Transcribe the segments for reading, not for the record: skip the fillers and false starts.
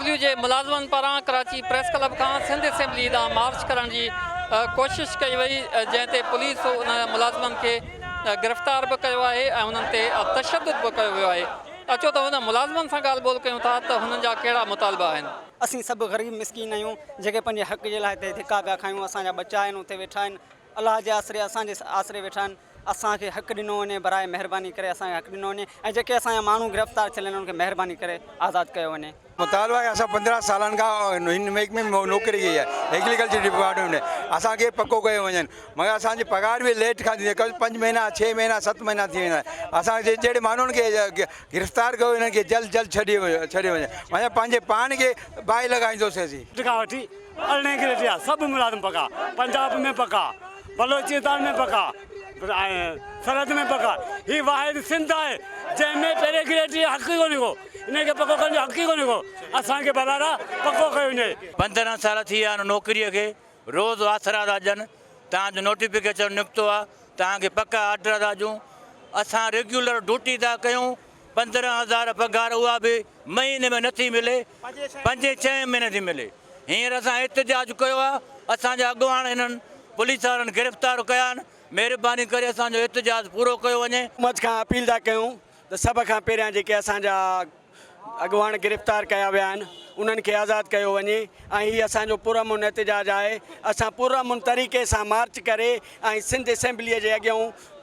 AWU जे मुलाज़िमनि पारां Karachi press club खां सिंध असेंबली ॾांहुं मार्च करण जी कोशिशि कई वई, जंहिं ते पुलिस उन मुलाज़िमनि खे गिरफ़्तार बि कयो आहे ऐं उन्हनि ते तशदुद बि कयो वियो आहे। अचो त हुन मुलाज़िमनि सां ॻाल्हि ॿोल कयूं था त हुननि जा कहिड़ा मुतालबा आहिनि। असीं सभु ग़रीब मिसकीन आहियूं जेके पंहिंजे हक़ जे लाइ हिते धिका पिया खायूं। असांजा बच्चा आहिनि उते वेठा आहिनि, अलाह जे आसिरे असांजे आसिरे वेठा आहिनि। असांखे हक़ ॾिनो वञे, बराए महिरबानी करे असांखे हक़ ॾिनो वञे ऐं जेके असांजा माण्हू गिरफ़्तार थियल आहिनि उन्हनि खे महिरबानी करे आज़ादु कयो वञे। मुतालबा है असां 15 सालनि खां हिन महकमे में नौकरी कई आहे, एग्रीकल्चर डिपार्टमेंट में। असांखे पको कयो वञनि, मगर असांजी पगार बि लेट खां थींदी आहे, 5 महीना 6 महीना 7 महीना थी वेंदा आहिनि। असांखे जहिड़े माण्हुनि खे गिरफ़्तार कयो हिननि खे जल्द जल्द छॾे वञे, माना पंहिंजे पाण खे बाहि लॻाईंदोसीं असीं। वठी 18 ग्रेड आहे, सभु मुलाज़िम पका, पंजाब में पका, बलोचिस्तान में पका, सरहद में पका। ही वाहिद सिंध आहे जंहिंमें पहिरें ग्रेड हक़ कोन्हे को, इनखे पको करण जो हक़ ई कोन्हे को। असांखे बराबरि पको कयो वञे। 15 साल थी विया आहिनि नौकरीअ खे, रोज़ आसरा था ॾियनि। तव्हांजो नोटिफिकेशन निकितो आहे, तव्हांखे पका ऑर्डर था ॾियूं। असां रेग्युलर ड्यूटी था कयूं, 15,000 पगार उहा बि महीने में नथी मिले, 5-6 महीने थी मिले। हींअर असां एहतजाज कयो आहे, असांजा अॻुवान हिननि पुलिस वारनि गिरफ़्तार कया आहिनि। महिरबानी करे असांजो एहतजाज पूरो कयो वञे। हुकूमत खां अपील था कयूं त सभ खां पहिरियां जेके असांजा अॻुवान गिरफ़्तार कया विया आहिनि उन्हनि खे आज़ादु कयो वञे ऐं हीअ असांजो पुरअमन एहतजाज आहे। असां पुरअमन तरीक़े सां मार्च करे ऐं सिंध असेंबलीअ जे अॻियां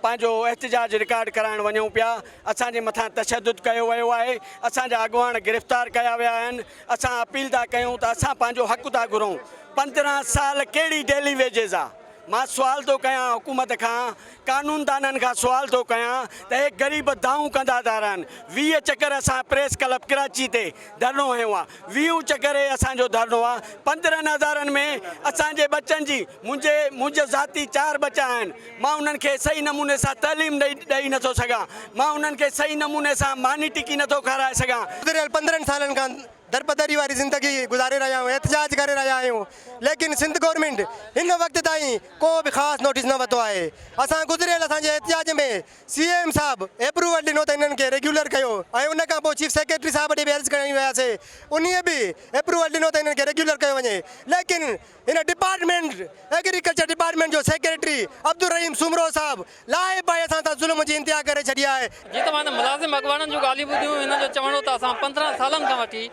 पंहिंजो एहतजाज रिकॉर्ड कराइण वञूं पिया। असांजे मथां तशदुद कयो वियो आहे, असांजा अॻुवान गिरफ़्तार कया विया आहिनि। असां अपील था कयूं त असां पंहिंजो हक़ था घुरूं। 15 साल कहिड़ी डेली वेजिस आहे? मां सुवाल थो कयां हुकूमत खां, कानूनदाननि खां सुवाल थो कयां त हे ग़रीब दाऊं कंदा था रहनि। 20 चकर असां प्रेस क्लब कराची ते धरनो हयो आहे, 20 चकर असांजो धरनो आहे। 15,000 में असांजे बच्चनि जी, मुंहिंजे ज़ाती 4 बच्चा आहिनि, मां उन्हनि खे सही नमूने सां तइलीम ॾेई नथो सघां, मां उन्हनि खे सही नमूने सां मानी टिकी नथो खाराए सघां। 15 सालनि खां दरपदरी वारी ज़िंदगी गुज़ारे रहिया आहियूं, एहतजाज करे रहिया आहियूं, लेकिन सिंध गवर्नमेंट हिन वक़्त ताईं को बि ख़ासि नोटिस न वरितो आहे। असां गुज़िरियल असांजे एहतजाज में CM साहब अप्रूवल ॾिनो त हिननि खे रेग्युलर कयो ऐं उन खां पोइ चीफ सेक्रेटरी साहब ॾे बि अर्ज़ु खणी वियासीं, उन्हीअ बि अप्रूवल ॾिनो त हिननि खे रेग्युलर कयो वञे। लेकिन हिन डिपार्टमेंट एग्रीकल्चर डिपार्टमेंट जो सेक्रेटरी अब्दुल रहीम सुमरो साहब लाहे पाए सां ज़ुल्म जी इंतिहा करे छॾी आहे। जीअं त मां मुलाज़िम अॻुवाननि जूं ॻाल्हियूं ॿुधियूं, हिन जो चवणो त असां 15 सालनि खां वठी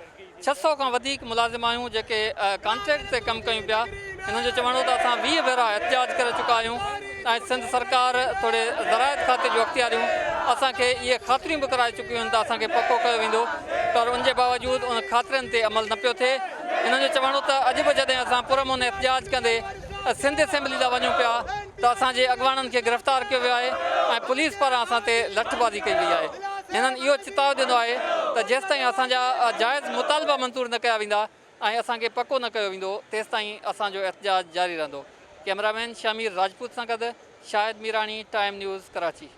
600 खां वधीक मुलाज़िम आहियूं जेके कॉन्ट्रैक्ट ते कमु कयूं पिया। हिन जो चवणो त असां 20 भेरा एहतजाज करे चुका आहियूं ऐं सिंध सरकार थोरे ज़रायत खाते जूं अख़्तियारियूं असांखे इहे ख़ातिरियूं बि कराए चुकियूं आहिनि त असांखे पको कयो वेंदो, पर उनजे बावजूदि उन ख़ातिरनि ते अमल न पियो थिए। हिन जो चवणो त अॼु बि जॾहिं असां पुरअमन एहतजाज कंदे सिंध असेंबली ॾांहुं वञूं पिया त असांजे अॻुवाननि खे गिरफ़्तार कयो वियो आहे ऐं पुलिस पारां असां ते लठबाज़ी कई वई आहे। हिननि इहो चिताव ॾिनो आहे त जेसि ताईं असांजा जाइज़ मुतालबा मंज़ूर न कया वेंदा ऐं असांखे पको न कयो वेंदो तेसि ताईं असांजो एहतजाज जारी रहंदो। कैमरामैन शमीर राजपूत सां गॾु शाहिद मीराणी, टाइम न्यूज़, कराची।